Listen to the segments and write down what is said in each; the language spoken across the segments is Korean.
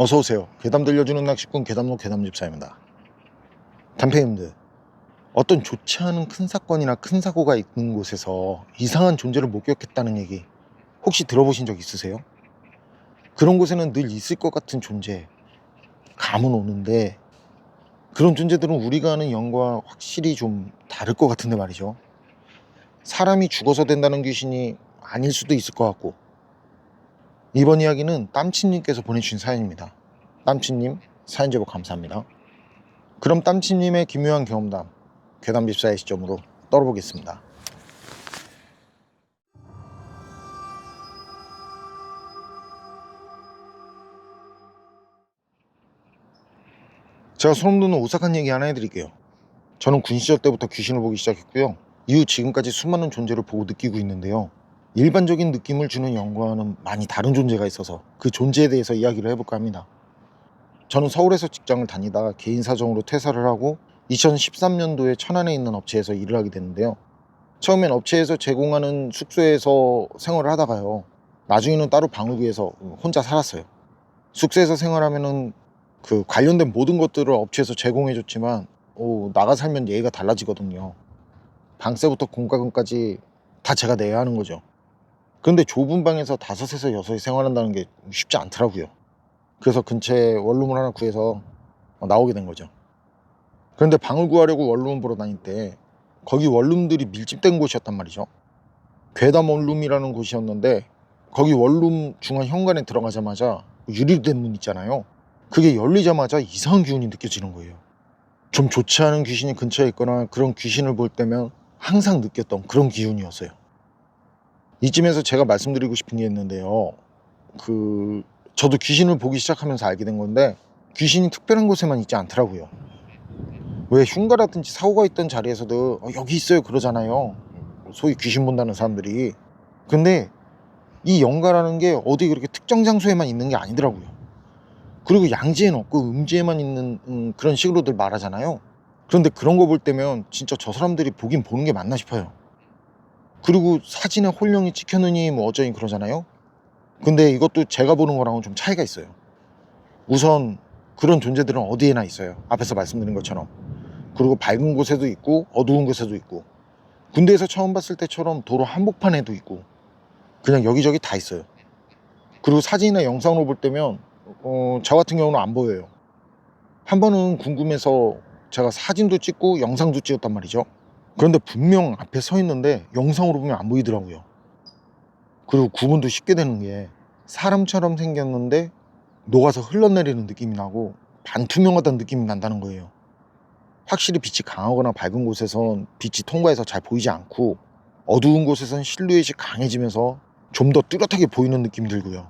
어서오세요. 괴담 들려주는 낚시꾼 괴담로 괴담집사입니다. 단페님들, 어떤 좋지 않은 큰 사건이나 큰 사고가 있는 곳에서 이상한 존재를 목격했다는 얘기 혹시 들어보신 적 있으세요? 그런 곳에는 늘 있을 것 같은 존재, 감은 오는데 그런 존재들은 우리가 아는 영과 확실히 좀 다를 것 같은데 말이죠. 사람이 죽어서 된다는 귀신이 아닐 수도 있을 것 같고. 이번 이야기는 땀치님께서 보내주신 사연입니다. 땀치님 사연 제보 감사합니다. 그럼 땀치님의 기묘한 경험담 괴담집사의 시점으로 떨어보겠습니다. 제가 소름 돋는 오싹한 얘기 하나 해드릴게요. 저는 군 시절 때부터 귀신을 보기 시작했고요. 이후 지금까지 수많은 존재를 보고 느끼고 있는데요. 일반적인 느낌을 주는 영과는 많이 다른 존재가 있어서 그 존재에 대해서 이야기를 해볼까 합니다. 저는 서울에서 직장을 다니다가 개인 사정으로 퇴사를 하고 2013년도에 천안에 있는 업체에서 일을 하게 됐는데요. 처음엔 업체에서 제공하는 숙소에서 생활을 하다가요. 나중에는 따로 방을 구해서 혼자 살았어요. 숙소에서 생활하면은 그 관련된 모든 것들을 업체에서 제공해줬지만 나가 살면 예의가 달라지거든요. 방세부터 공과금까지 다 제가 내야 하는 거죠. 그런데 좁은 방에서 5에서 6이 생활한다는 게 쉽지 않더라고요. 그래서 근처에 원룸을 하나 구해서 나오게 된 거죠. 그런데 방을 구하려고 원룸을 보러 다닐 때 거기 원룸들이 밀집된 곳이었단 말이죠. 괴담 원룸이라는 곳이었는데 거기 원룸 중앙 현관에 들어가자마자 유리된 문 있잖아요. 그게 열리자마자 이상한 기운이 느껴지는 거예요. 좀 좋지 않은 귀신이 근처에 있거나 그런 귀신을 볼 때면 항상 느꼈던 그런 기운이었어요. 이쯤에서 제가 말씀드리고 싶은 게 있는데요. 저도 귀신을 보기 시작하면서 알게 된 건데 귀신이 특별한 곳에만 있지 않더라고요. 왜 흉가라든지 사고가 있던 자리에서도 여기 있어요 그러잖아요. 소위 귀신 본다는 사람들이. 근데 이 영가라는 게 어디 그렇게 특정 장소에만 있는 게 아니더라고요. 그리고 양지에는 없고 음지에만 있는 그런 식으로들 말하잖아요. 그런데 그런 거 볼 때면 진짜 저 사람들이 보긴 보는 게 맞나 싶어요. 그리고 사진에 홀령이 찍혔느니 뭐 어쩌니 그러잖아요. 근데 이것도 제가 보는 거랑은 좀 차이가 있어요. 우선 그런 존재들은 어디에나 있어요. 앞에서 말씀드린 것처럼. 그리고 밝은 곳에도 있고 어두운 곳에도 있고 군대에서 처음 봤을 때처럼 도로 한복판에도 있고 그냥 여기저기 다 있어요. 그리고 사진이나 영상으로 볼 때면 저 같은 경우는 안 보여요. 한 번은 궁금해서 제가 사진도 찍고 영상도 찍었단 말이죠. 그런데 분명 앞에 서 있는데 영상으로 보면 안 보이더라고요. 그리고 구분도 쉽게 되는 게 사람처럼 생겼는데 녹아서 흘러내리는 느낌이 나고 반투명하다는 느낌이 난다는 거예요. 확실히 빛이 강하거나 밝은 곳에선 빛이 통과해서 잘 보이지 않고 어두운 곳에선 실루엣이 강해지면서 좀 더 뚜렷하게 보이는 느낌이 들고요.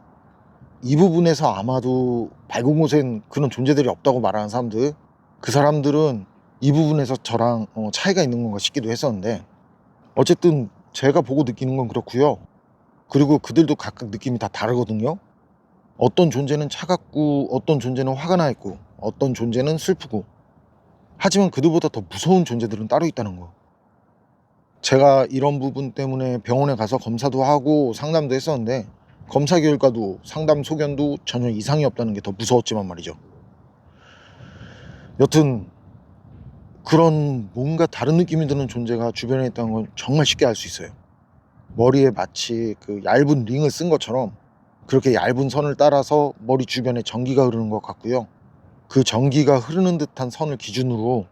이 부분에서 아마도 밝은 곳엔 그런 존재들이 없다고 말하는 사람들, 그 사람들은 이 부분에서 저랑 차이가 있는 건가 싶기도 했었는데 어쨌든 제가 보고 느끼는 건 그렇고요. 그리고 그들도 각각 느낌이 다 다르거든요. 어떤 존재는 차갑고 어떤 존재는 화가 나 있고 어떤 존재는 슬프고 하지만 그들보다 더 무서운 존재들은 따로 있다는 거. 제가 이런 부분 때문에 병원에 가서 검사도 하고 상담도 했었는데 검사 결과도 상담 소견도 전혀 이상이 없다는 게 더 무서웠지만 말이죠. 여튼 그런 뭔가 다른 느낌이 드는 존재가 주변에 있다는 건 정말 쉽게 알 수 있어요. 머리에 마치 그 얇은 링을 쓴 것처럼 그렇게 얇은 선을 따라서 머리 주변에 전기가 흐르는 것 같고요. 그 전기가 흐르는 듯한 선을 기준으로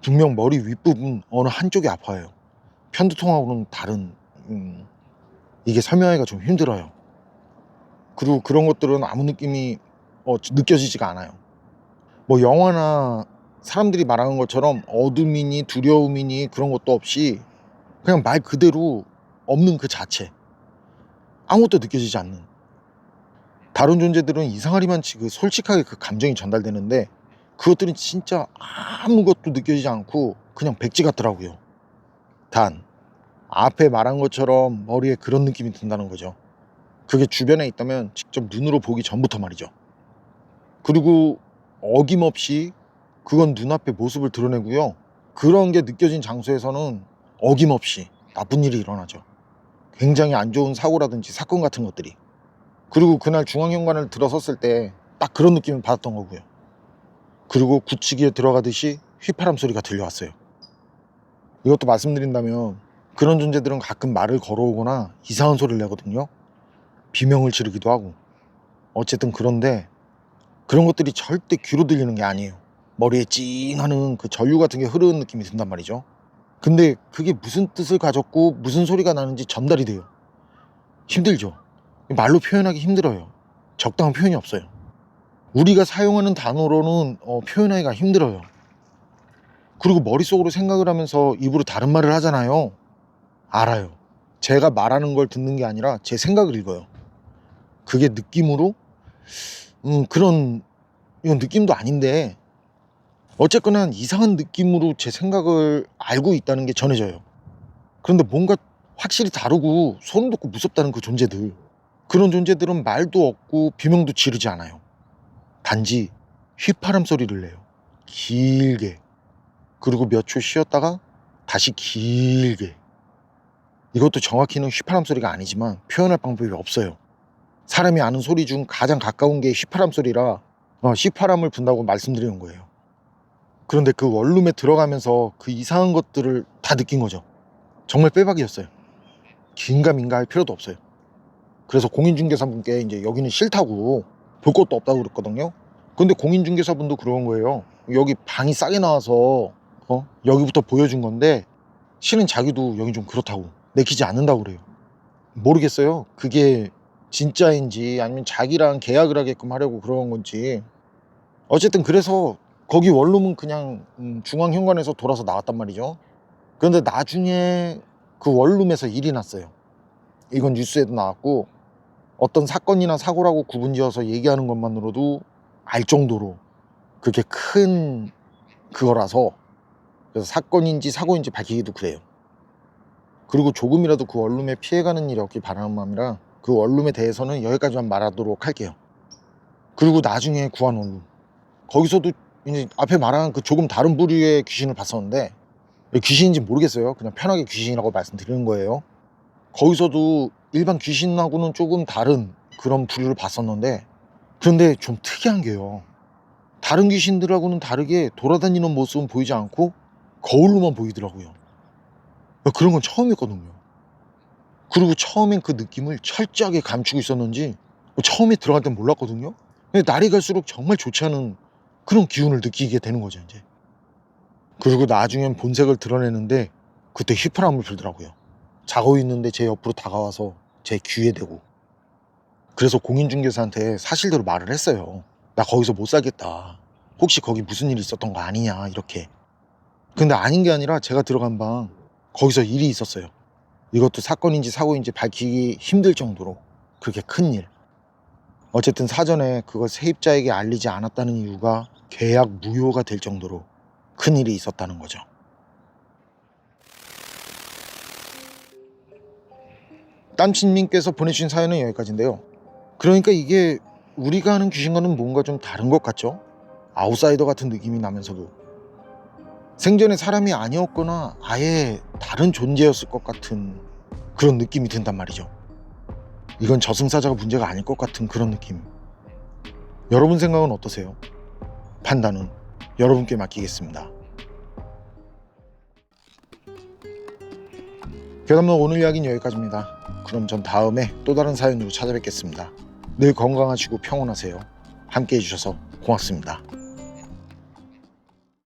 분명 머리 윗부분 어느 한쪽이 아파요. 편두통하고는 다른 이게 설명하기가 좀 힘들어요. 그리고 그런 것들은 아무 느낌이 느껴지지가 않아요. 뭐 영화나 사람들이 말하는 것처럼 어둠이니 두려움이니 그런 것도 없이 그냥 말 그대로 없는 그 자체, 아무것도 느껴지지 않는. 다른 존재들은 이상하리만치 솔직하게 그 감정이 전달되는데 그것들은 진짜 아무것도 느껴지지 않고 그냥 백지 같더라고요. 단 앞에 말한 것처럼 머리에 그런 느낌이 든다는 거죠. 그게 주변에 있다면 직접 눈으로 보기 전부터 말이죠. 그리고 어김없이 그건 눈앞에 모습을 드러내고요. 그런 게 느껴진 장소에서는 어김없이 나쁜 일이 일어나죠. 굉장히 안 좋은 사고라든지 사건 같은 것들이. 그리고 그날 중앙현관을 들어섰을 때 딱 그런 느낌을 받았던 거고요. 그리고 굳히기에 들어가듯이 휘파람 소리가 들려왔어요. 이것도 말씀드린다면 그런 존재들은 가끔 말을 걸어오거나 이상한 소리를 내거든요. 비명을 지르기도 하고. 어쨌든 그런데 그런 것들이 절대 귀로 들리는 게 아니에요. 머리에 찡하는 그 전류 같은 게 흐르는 느낌이 든단 말이죠. 근데 그게 무슨 뜻을 가졌고 무슨 소리가 나는지 전달이 돼요. 힘들죠. 말로 표현하기 힘들어요. 적당한 표현이 없어요. 우리가 사용하는 단어로는 표현하기가 힘들어요. 그리고 머릿속으로 생각을 하면서 입으로 다른 말을 하잖아요. 알아요. 제가 말하는 걸 듣는 게 아니라 제 생각을 읽어요. 그게 느낌으로 그런 이건 느낌도 아닌데 어쨌거나 이상한 느낌으로 제 생각을 알고 있다는 게 전해져요. 그런데 뭔가 확실히 다르고 소름 돋고 무섭다는 그 존재들, 그런 존재들은 말도 없고 비명도 지르지 않아요. 단지 휘파람 소리를 내요. 길게. 그리고 몇 초 쉬었다가 다시 길게. 이것도 정확히는 휘파람 소리가 아니지만 표현할 방법이 없어요. 사람이 아는 소리 중 가장 가까운 게 휘파람 소리라 휘파람을 분다고 말씀드리는 거예요. 그런데 그 원룸에 들어가면서 그 이상한 것들을 다 느낀 거죠. 정말 빼박이었어요. 긴가민가 할 필요도 없어요. 그래서 공인중개사분께 이제 여기는 싫다고, 볼 것도 없다고 그랬거든요. 근데 공인중개사분도 그런 거예요. 여기 방이 싸게 나와서 여기부터 보여준 건데 실은 자기도 여기 좀 그렇다고, 내키지 않는다고 그래요. 모르겠어요. 그게 진짜인지 아니면 자기랑 계약을 하게끔 하려고 그런 건지. 어쨌든 그래서 거기 원룸은 그냥 중앙현관에서 돌아서 나왔단 말이죠. 그런데 나중에 그 원룸에서 일이 났어요. 이건 뉴스에도 나왔고 어떤 사건이나 사고라고 구분지어서 얘기하는 것만으로도 알 정도로 그렇게 큰 그거라서, 그래서 사건인지 사고인지 밝히기도 그래요. 그리고 조금이라도 그 원룸에 피해가는 일이 없길 바라는 마음이라 그 원룸에 대해서는 여기까지만 말하도록 할게요. 그리고 나중에 구한 원룸, 거기서도 이제 앞에 말한 그 조금 다른 부류의 귀신을 봤었는데, 귀신인지 모르겠어요. 그냥 편하게 귀신이라고 말씀드리는 거예요. 거기서도 일반 귀신하고는 조금 다른 그런 부류를 봤었는데, 그런데 좀 특이한 게요, 다른 귀신들하고는 다르게 돌아다니는 모습은 보이지 않고 거울로만 보이더라고요. 그런 건 처음이었거든요. 그리고 처음엔 그 느낌을 철저하게 감추고 있었는지 처음에 들어갈 땐 몰랐거든요. 근데 날이 갈수록 정말 좋지 않은 그런 기운을 느끼게 되는 거죠, 이제. 그리고 나중엔 본색을 드러내는데 그때 휘파람을 불더라고요. 자고 있는데 제 옆으로 다가와서 제 귀에 대고. 그래서 공인중개사한테 사실대로 말을 했어요. 나 거기서 못 살겠다. 혹시 거기 무슨 일이 있었던 거 아니냐, 이렇게. 근데 아닌 게 아니라 제가 들어간 방 거기서 일이 있었어요. 이것도 사건인지 사고인지 밝히기 힘들 정도로 그렇게 큰 일. 어쨌든 사전에 그걸 세입자에게 알리지 않았다는 이유가 계약 무효가 될 정도로 큰 일이 있었다는 거죠. 땀친님께서 보내주신 사연은 여기까지인데요. 그러니까 이게 우리가 아는 귀신과는 뭔가 좀 다른 것 같죠? 아웃사이더 같은 느낌이 나면서도 생전에 사람이 아니었거나 아예 다른 존재였을 것 같은 그런 느낌이 든단 말이죠. 이건 저승사자가 문제가 아닐 것 같은 그런 느낌. 여러분 생각은 어떠세요? 판단은 여러분께 맡기겠습니다. 괴담론 오늘 이야기는 여기까지입니다. 그럼 전 다음에 또 다른 사연으로 찾아뵙겠습니다. 늘 건강하시고 평온하세요. 함께 해주셔서 고맙습니다.